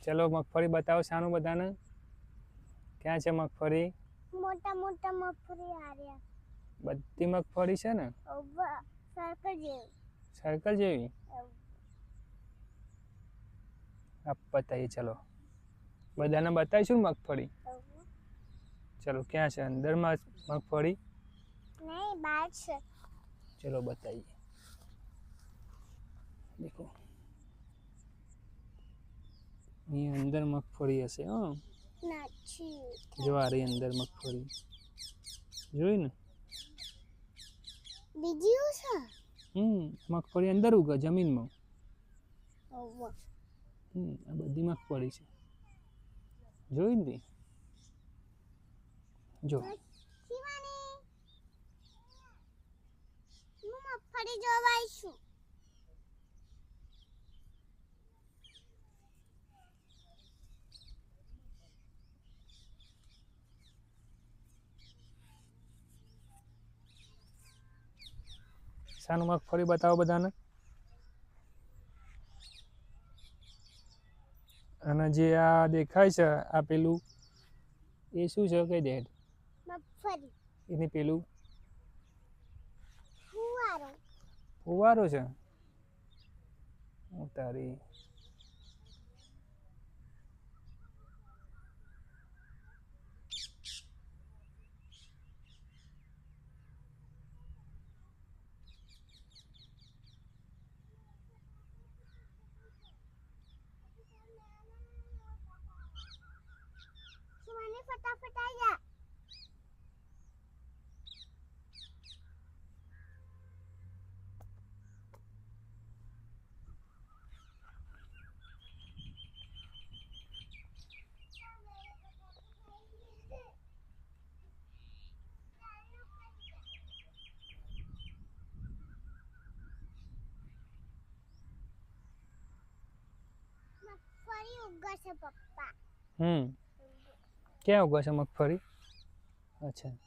ચલો મગફળી બતાવો શાનું બધાને ક્યાં છે મગફળી મોટા મોટા મગફળી આર્યા બધી મગફળી છે ને સર્કલ જેવી સર્કલ જેવી આપ બતાવીએ ચલો બધાને બતાવીશું મગફળી ચલો ક્યાં છે અંદરમાં મગફળી નહીં બહાર છે ચલો बताइए देखो ये अंदर मगफળી હશે હા નથી જો આ રહી અંદર મગફળી જોઈ ને બીજી છે મગફળી અંદર ઉગે જમીનમાં ઓવા આ બધી મગફળી છે જોઈ ને જો શિવાની હું મગફળી જોવા છું શાનું મગફળી બતાવો બધાને અને જે આ દેખાય છે આ પેલું એ શું છે કઈ દે મગફળી એની પેલું ફુવારો ફુવારો છે તારી શિવાની ફટાફટ આવી જા મગફળી ઉગશે પપ્પા ક્યાં ઉગે છે મગફળી અચ્છા